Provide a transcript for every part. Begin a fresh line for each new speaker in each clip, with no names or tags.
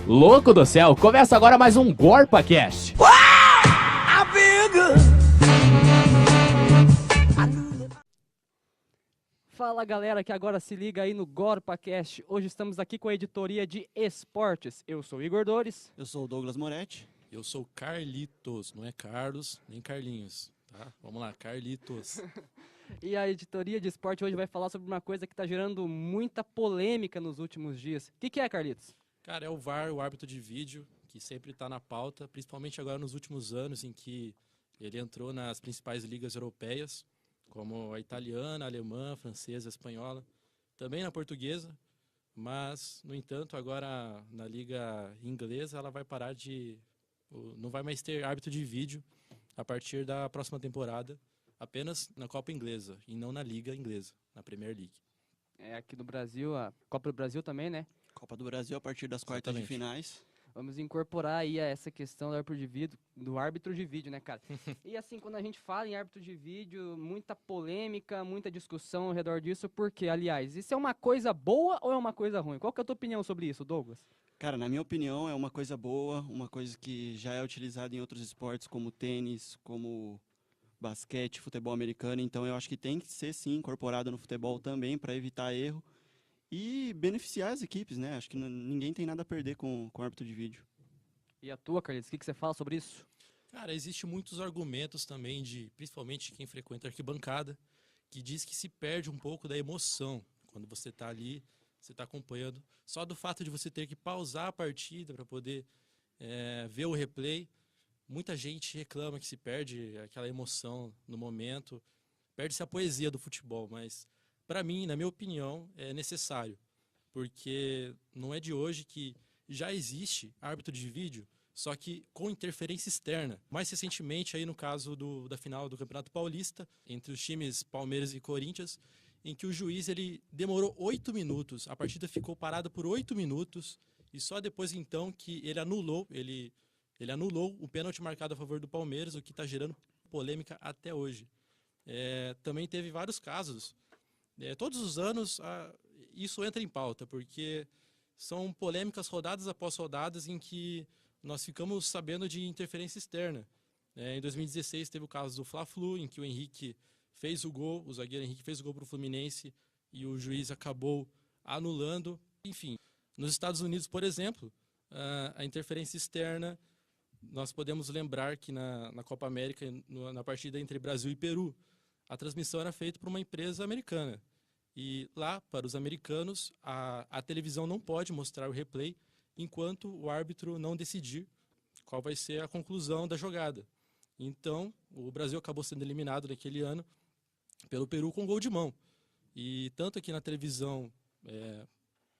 Louco do céu, começa agora mais um GorpaCast.
Fala galera que agora se liga aí no GorpaCast. Hoje estamos aqui com a editoria de esportes. Eu sou Igor Dores.
Eu sou o Douglas Moretti.
Eu sou Carlitos, não é Carlos nem Carlinhos, tá? Vamos lá, Carlitos.
E a editoria de esporte hoje vai falar sobre uma coisa que está gerando muita polêmica nos últimos dias. O que é, Carlitos?
Cara, é o VAR, o árbitro de vídeo, que sempre está na pauta, principalmente agora nos últimos anos em que ele entrou nas principais ligas europeias, como a italiana, a alemã, a francesa, a espanhola, também na portuguesa, mas, no entanto, agora na liga inglesa ela vai parar de... não vai mais ter árbitro de vídeo a partir da próxima temporada, apenas na Copa Inglesa e não na Liga Inglesa, na Premier League.
É aqui no Brasil, a Copa do Brasil também, né?
Copa do Brasil a partir das quartas de finais.
Vamos incorporar aí essa questão do árbitro de vídeo, né, cara? E assim, quando a gente fala em árbitro de vídeo, muita polêmica, muita discussão ao redor disso, porque, aliás, isso é uma coisa boa ou é uma coisa ruim? Qual que é a tua opinião sobre isso, Douglas?
Cara, na minha opinião é uma coisa boa, uma coisa que já é utilizada em outros esportes como tênis, como basquete, futebol americano, então eu acho que tem que ser sim incorporado no futebol também para evitar erro e beneficiar as equipes, né? Acho que ninguém tem nada a perder com o árbitro de vídeo.
E a tua, Carlitos, o que você fala sobre isso?
Cara, existem muitos argumentos também, principalmente quem frequenta a arquibancada, que diz que se perde um pouco da emoção quando você está ali, você está acompanhando. Só do fato de você ter que pausar a partida para poder ver o replay, muita gente reclama que se perde aquela emoção no momento, perde-se a poesia do futebol, mas para mim, na minha opinião, é necessário, porque não é de hoje que já existe árbitro de vídeo, só que com interferência externa. Mais recentemente, aí no caso da final do Campeonato Paulista, entre os times Palmeiras e Corinthians, em que o juiz ele demorou 8 minutos, a partida ficou parada por 8 minutos, e só depois então que ele anulou o pênalti marcado a favor do Palmeiras, o que está gerando polêmica até hoje. Também teve vários casos. Todos os anos isso entra em pauta, porque são polêmicas rodadas após rodadas em que nós ficamos sabendo de interferência externa. Em 2016 teve o caso do Fla-Flu, em que o Henrique fez o gol, o zagueiro Henrique fez o gol para o Fluminense e o juiz acabou anulando. Enfim, nos Estados Unidos, por exemplo, a interferência externa, nós podemos lembrar que na Copa América, na partida entre Brasil e Peru, a transmissão era feita por uma empresa americana. E lá, para os americanos, a televisão não pode mostrar o replay enquanto o árbitro não decidir qual vai ser a conclusão da jogada. Então, o Brasil acabou sendo eliminado naquele ano pelo Peru com gol de mão. E tanto aqui na televisão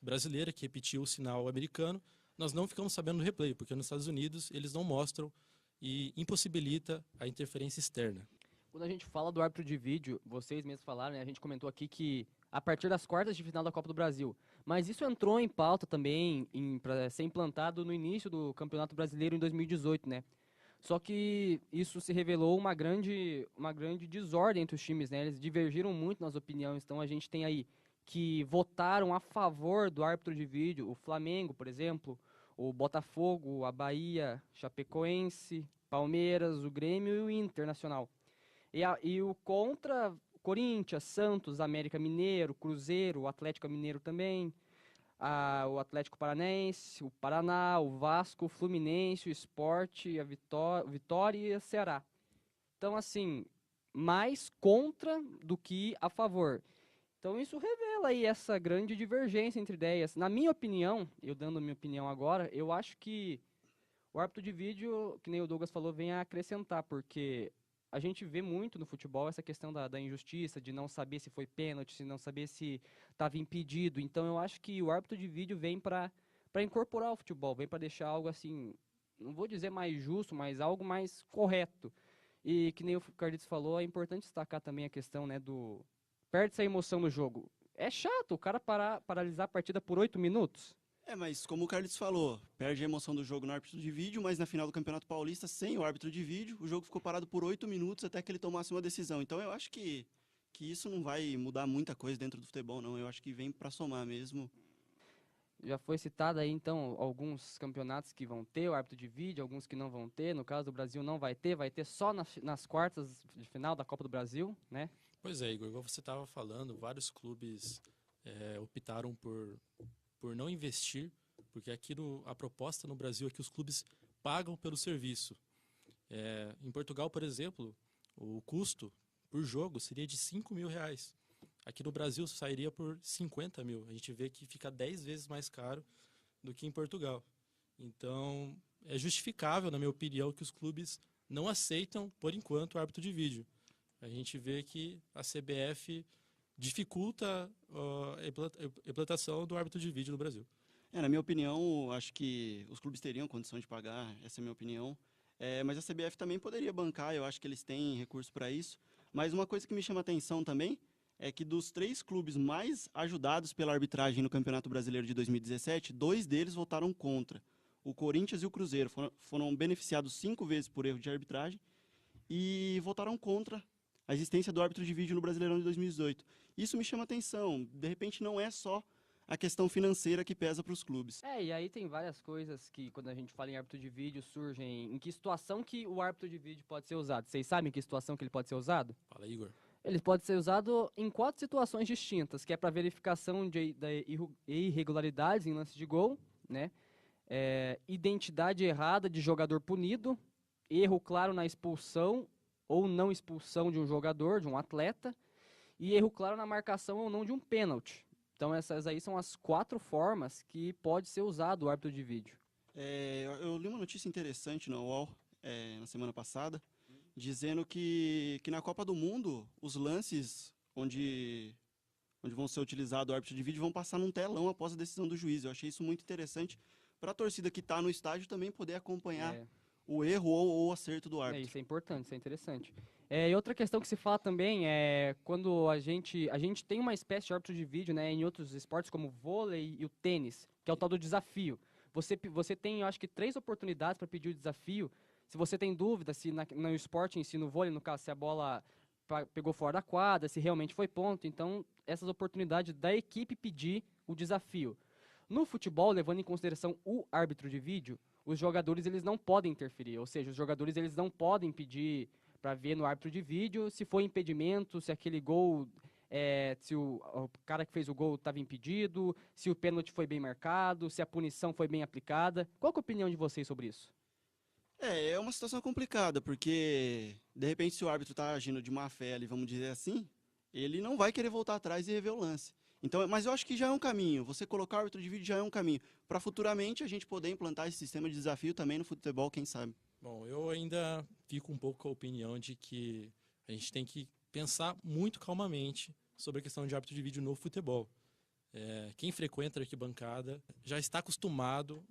brasileira, que repetiu o sinal americano, nós não ficamos sabendo do replay, porque nos Estados Unidos eles não mostram e impossibilita a interferência externa.
Quando a gente fala do árbitro de vídeo, vocês mesmos falaram, né? A gente comentou aqui que a partir das quartas de final da Copa do Brasil. Mas isso entrou em pauta também para ser implantado no início do Campeonato Brasileiro em 2018, né? Só que isso se revelou uma grande desordem entre os times, né? Eles divergiram muito nas opiniões. Então a gente tem aí que votaram a favor do árbitro de vídeo, o Flamengo, por exemplo, o Botafogo, a Bahia, Chapecoense, Palmeiras, o Grêmio e o Internacional. E o contra, Corinthians, Santos, América Mineiro, Cruzeiro, o Atlético Mineiro também, o Atlético Paranaense, o Paraná, o Vasco, o Fluminense, o Sport, a Vitória e a Ceará. Então, assim, mais contra do que a favor. Então, isso revela aí essa grande divergência entre ideias. Na minha opinião, eu dando a minha opinião agora, eu acho que o árbitro de vídeo, que nem o Douglas falou, vem a acrescentar, porque a gente vê muito no futebol essa questão da injustiça, de não saber se foi pênalti, se não saber se estava impedido. Então eu acho que o árbitro de vídeo vem para incorporar o futebol, vem para deixar algo assim, não vou dizer mais justo, mas algo mais correto. E que nem o Carlitos falou, é importante destacar também a questão, né, perde-se a emoção no jogo. É chato o cara paralisar a partida por 8 minutos.
Mas como o Carlos falou, perde a emoção do jogo no árbitro de vídeo, mas na final do Campeonato Paulista, sem o árbitro de vídeo, o jogo ficou parado por 8 minutos até que ele tomasse uma decisão. Então eu acho que que isso não vai mudar muita coisa dentro do futebol, não. Eu acho que vem para somar mesmo.
Já foi citado aí, então, alguns campeonatos que vão ter o árbitro de vídeo, alguns que não vão ter. No caso do Brasil não vai ter só nas quartas de final da Copa do Brasil, né?
Pois é, Igor, igual você estava falando, vários clubes optaram por não investir, porque aqui a proposta no Brasil é que os clubes pagam pelo serviço. Em Portugal, por exemplo, o custo por jogo seria de R$ 5.000. Aqui no Brasil sairia por 50 mil. A gente vê que fica 10 vezes mais caro do que em Portugal. Então, é justificável, na minha opinião, que os clubes não aceitam, por enquanto, o árbitro de vídeo. A gente vê que a CBF dificulta a implantação do árbitro de vídeo no Brasil.
Na minha opinião, acho que os clubes teriam condição de pagar, essa é a minha opinião. Mas a CBF também poderia bancar, eu acho que eles têm recurso para isso. Mas uma coisa que me chama a atenção também é que dos 3 clubes mais ajudados pela arbitragem no Campeonato Brasileiro de 2017, 2 deles votaram contra. O Corinthians e o Cruzeiro foram beneficiados 5 vezes por erro de arbitragem e votaram contra a existência do árbitro de vídeo no Brasileirão de 2018. Isso me chama a atenção. De repente, não é só a questão financeira que pesa para os clubes.
E aí tem várias coisas que, quando a gente fala em árbitro de vídeo, surgem. Em que situação que o árbitro de vídeo pode ser usado? Vocês sabem em que situação que ele pode ser usado?
Fala, Igor.
Ele pode ser usado em 4 situações distintas, que é para verificação de irregularidades em lance de gol, né? Identidade errada de jogador punido, erro claro na expulsão ou não expulsão de um jogador, de um atleta, e erro claro na marcação ou não de um pênalti. Então essas aí são as 4 formas que pode ser usado o árbitro de vídeo.
Eu li uma notícia interessante na UOL na semana passada, dizendo que na Copa do Mundo, os lances onde vão ser utilizados o árbitro de vídeo vão passar num telão após a decisão do juiz. Eu achei isso muito interessante para a torcida que está no estádio também poder acompanhar o erro ou o acerto do árbitro.
Isso é importante, isso é interessante. E outra questão que se fala também é quando a gente tem uma espécie de árbitro de vídeo, né, em outros esportes como o vôlei e o tênis, que é o tal do desafio. Você tem, eu acho que 3 oportunidades para pedir o desafio. Se você tem dúvida se no esporte em si, no vôlei, no caso, se a bola pegou fora da quadra, se realmente foi ponto. Então, essas oportunidades da equipe pedir o desafio. No futebol, levando em consideração o árbitro de vídeo, os jogadores eles não podem interferir. Ou seja, os jogadores eles não podem pedir para ver no árbitro de vídeo se foi impedimento, se aquele gol, se o cara que fez o gol estava impedido, se o pênalti foi bem marcado, se a punição foi bem aplicada. Qual que é a opinião de vocês sobre isso?
É uma situação complicada, porque, de repente, se o árbitro está agindo de má fé ali, vamos dizer assim, ele não vai querer voltar atrás e rever o lance. Então, mas eu acho que já é um caminho. Você colocar o árbitro de vídeo já é um caminho. Para futuramente a gente poder implantar esse sistema de desafio também no futebol, quem sabe.
Bom, eu ainda fico um pouco com a opinião de que a gente tem que pensar muito calmamente sobre a questão de árbitro de vídeo no futebol. Quem frequenta a arquibancada já está acostumado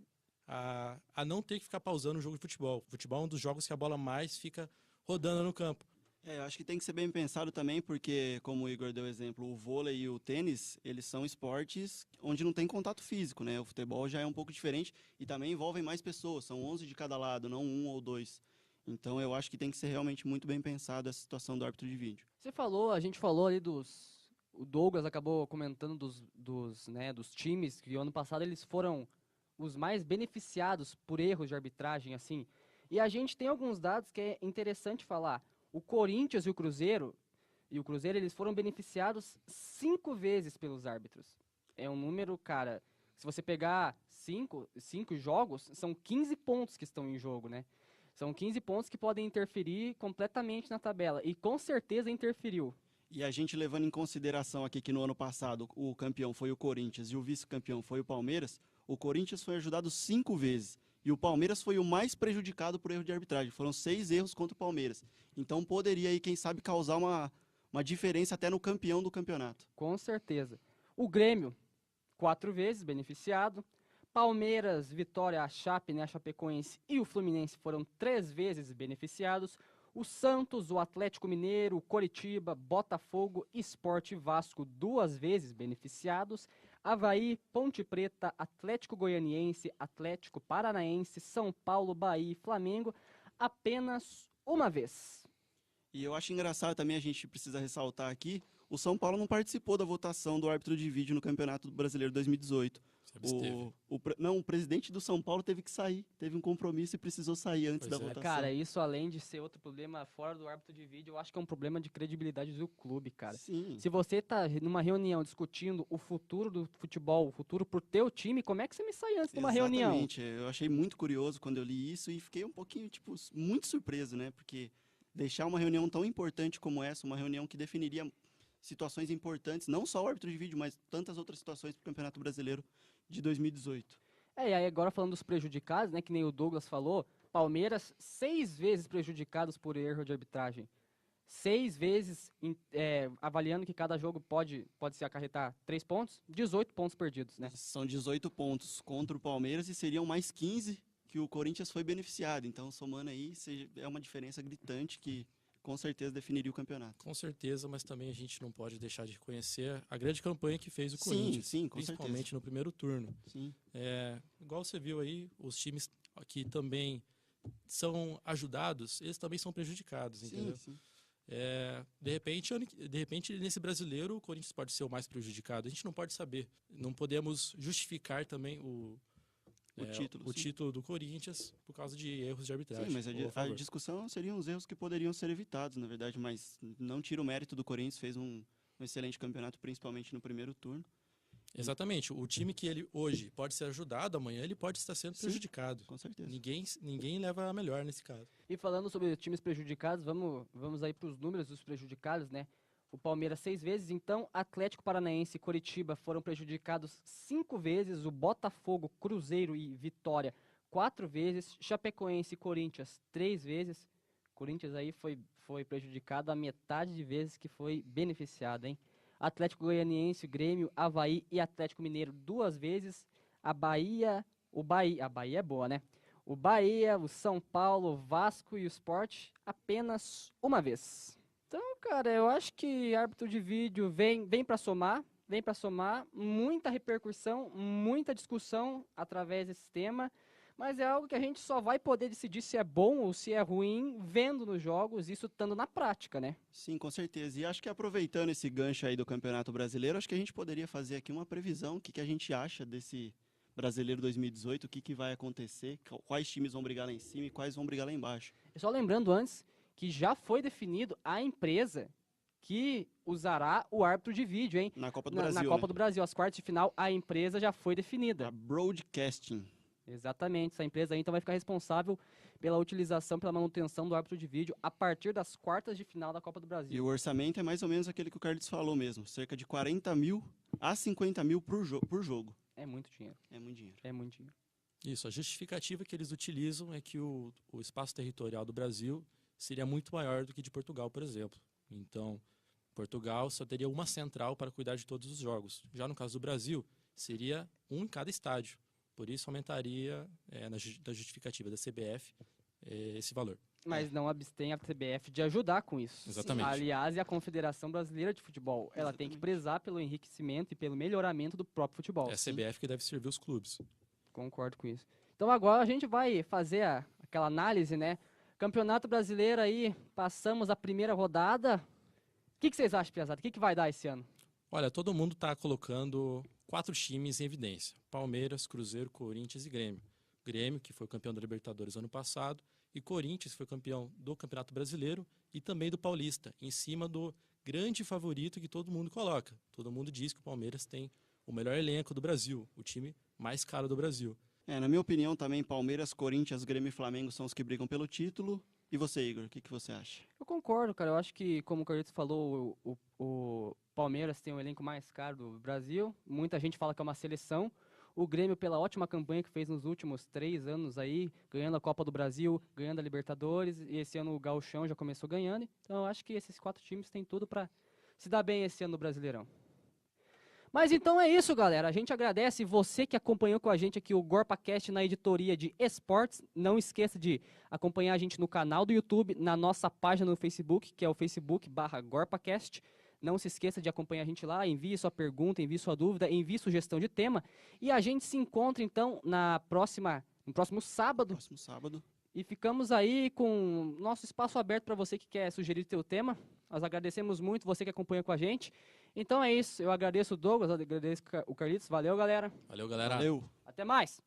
a não ter que ficar pausando o jogo de futebol. O futebol é um dos jogos que a bola mais fica rodando no campo.
Eu acho que tem que ser bem pensado também, porque, como o Igor deu exemplo, o vôlei e o tênis, eles são esportes onde não tem contato físico, né? O futebol já é um pouco diferente e também envolvem mais pessoas, são 11 de cada lado, não 1 ou 2. Então eu acho que tem que ser realmente muito bem pensado essa situação do árbitro de vídeo.
A gente falou ali o Douglas acabou comentando dos times que ano passado eles foram os mais beneficiados por erros de arbitragem, assim. E a gente tem alguns dados que é interessante falar. O Corinthians e o Cruzeiro, eles foram beneficiados 5 vezes pelos árbitros. É um número, cara, se você pegar 5 jogos, são 15 pontos que estão em jogo, né? São 15 pontos que podem interferir completamente na tabela. E com certeza interferiu.
E a gente levando em consideração aqui que no ano passado o campeão foi o Corinthians e o vice-campeão foi o Palmeiras, o Corinthians foi ajudado 5 vezes. E o Palmeiras foi o mais prejudicado por erro de arbitragem. Foram 6 erros contra o Palmeiras. Então poderia aí, quem sabe, causar uma diferença até no campeão do campeonato.
Com certeza. O Grêmio, 4 vezes beneficiado. Palmeiras, Vitória, a Chape, né, a Chapecoense e o Fluminense foram 3 vezes beneficiados. O Santos, o Atlético Mineiro, o Coritiba, Botafogo, Sport e Vasco 2 vezes beneficiados. Avaí, Ponte Preta, Atlético Goianiense, Atlético Paranaense, São Paulo, Bahia e Flamengo apenas uma vez.
E eu acho engraçado também, a gente precisa ressaltar aqui, o São Paulo não participou da votação do árbitro de vídeo no Campeonato Brasileiro 2018.
Se absteve.
O presidente do São Paulo teve que sair, teve um compromisso e precisou sair antes
Pois
da
é.
votação.
Cara, isso além de ser outro problema fora do árbitro de vídeo, eu acho que é um problema de credibilidade do clube, cara.
Sim,
Se você tá numa reunião discutindo o futuro do futebol, o futuro pro teu time, como é que você me sai antes de uma reunião?
exatamente. Eu achei muito curioso quando eu li isso e fiquei um pouquinho, tipo, muito surpreso, né? Porque deixar uma reunião tão importante como essa, uma reunião que definiria situações importantes, não só o árbitro de vídeo, mas tantas outras situações para o Campeonato Brasileiro de 2018.
E aí agora falando dos prejudicados, né, que nem o Douglas falou, Palmeiras 6 vezes prejudicados por erro de arbitragem. 6 vezes avaliando que cada jogo pode se acarretar 3 pontos, 18 pontos perdidos, né?
São 18 pontos contra o Palmeiras e seriam mais 15 que o Corinthians foi beneficiado. Então, somando aí, é uma diferença gritante que com certeza definiria o campeonato.
Com certeza, mas também a gente não pode deixar de reconhecer a grande campanha que fez o
Sim,
Corinthians,
sim, com
principalmente
certeza.
no primeiro turno.
Sim,
Igual você viu aí, os times que também são ajudados, eles também são prejudicados, entendeu?
sim.
De repente, nesse brasileiro, o Corinthians pode ser o mais prejudicado. A gente não pode saber. Não podemos justificar também o
título, sim.
título do Corinthians por causa de erros de arbitragem.
Sim, mas
Por
a
favor.
discussão seriam os erros que poderiam ser evitados, na verdade, mas não tira o mérito do Corinthians, fez um excelente campeonato, principalmente no primeiro turno.
Exatamente. O time que ele hoje pode ser ajudado, amanhã ele pode estar sendo
Sim.
prejudicado.
Com certeza.
Ninguém leva a melhor nesse caso.
E falando sobre times prejudicados, vamos aí para os números dos prejudicados, né? O Palmeiras 6 vezes, então Atlético Paranaense e Coritiba foram prejudicados 5 vezes, o Botafogo, Cruzeiro e Vitória 4 vezes, Chapecoense e Corinthians 3 vezes. Corinthians aí foi prejudicado a metade de vezes que foi beneficiado, hein? Atlético Goianiense, Grêmio, Avaí e Atlético Mineiro 2 vezes. A Bahia é boa, né? O Bahia, o São Paulo, o Vasco e o Sport apenas uma vez. Então, cara, eu acho que árbitro de vídeo vem para somar, muita repercussão, muita discussão através desse tema, mas é algo que a gente só vai poder decidir se é bom ou se é ruim vendo nos jogos, isso estando na prática, né?
Sim, com certeza. E acho que aproveitando esse gancho aí do Campeonato Brasileiro, acho que a gente poderia fazer aqui uma previsão, o que a gente acha desse Brasileiro 2018, o que vai acontecer, quais times vão brigar lá em cima e quais vão brigar lá embaixo.
E só lembrando antes que já foi definido a empresa que usará o árbitro de vídeo, hein?
Na Copa do Brasil,
Na Copa do Brasil, as quartas de final, a empresa já foi definida.
A Broadcasting.
Exatamente, essa empresa aí então vai ficar responsável pela utilização, pela manutenção do árbitro de vídeo a partir das quartas de final da Copa do
E
Brasil.
o orçamento é mais ou menos aquele que o Carlos falou mesmo, cerca de 40 mil a 50 mil por jogo.
É muito dinheiro,
É muito dinheiro.
é muito dinheiro.
Isso, a justificativa que eles utilizam é que o espaço territorial do Brasil seria muito maior do que de Portugal, por exemplo. Então, Portugal só teria uma central para cuidar de todos os jogos. Já no caso do Brasil, seria um em cada estádio. Por isso, aumentaria, da justificativa da CBF, esse valor.
Mas não abstém a CBF de ajudar com isso.
Exatamente.
Aliás, é a Confederação Brasileira de Futebol. Ela tem que prezar pelo enriquecimento e pelo melhoramento do próprio futebol.
É a CBF que deve servir os clubes.
Concordo com isso. Então agora a gente vai fazer aquela análise, né? Campeonato Brasileiro aí, passamos a primeira rodada. O que vocês acham, Piazada? O que vai dar esse ano?
Olha, todo mundo está colocando 4 times em evidência. Palmeiras, Cruzeiro, Corinthians e Grêmio. Grêmio, que foi campeão da Libertadores ano passado, e Corinthians, que foi campeão do Campeonato Brasileiro e também do Paulista, em cima do grande favorito que todo mundo coloca. Todo mundo diz que o Palmeiras tem o melhor elenco do Brasil, o time mais caro do Brasil.
Na minha opinião também, Palmeiras, Corinthians, Grêmio e Flamengo são os que brigam pelo título. E você, Igor, o que você acha?
Eu concordo, cara. Eu acho que, como o Carlitos falou, o Palmeiras tem o elenco mais caro do Brasil. Muita gente fala que é uma seleção. O Grêmio, pela ótima campanha que fez nos últimos 3 anos aí, ganhando a Copa do Brasil, ganhando a Libertadores, e esse ano o Gauchão já começou ganhando. Então eu acho que esses 4 times têm tudo para se dar bem esse ano no Brasileirão. Mas então é isso, galera. A gente agradece você que acompanhou com a gente aqui o GorpaCast na editoria de esportes. Não esqueça de acompanhar a gente no canal do YouTube, na nossa página no Facebook, que é o facebook.com/GorpaCast. Não se esqueça de acompanhar a gente lá, envie sua pergunta, envie sua dúvida, envie sugestão de tema. E a gente se encontra então no próximo sábado,
Próximo sábado.
E ficamos aí com nosso espaço aberto para você que quer sugerir teu tema. Nós agradecemos muito você que acompanha com a gente. Então é isso. Eu agradeço o Douglas, agradeço o Carlitos. Valeu, galera.
Valeu, galera.
Valeu.
Até mais.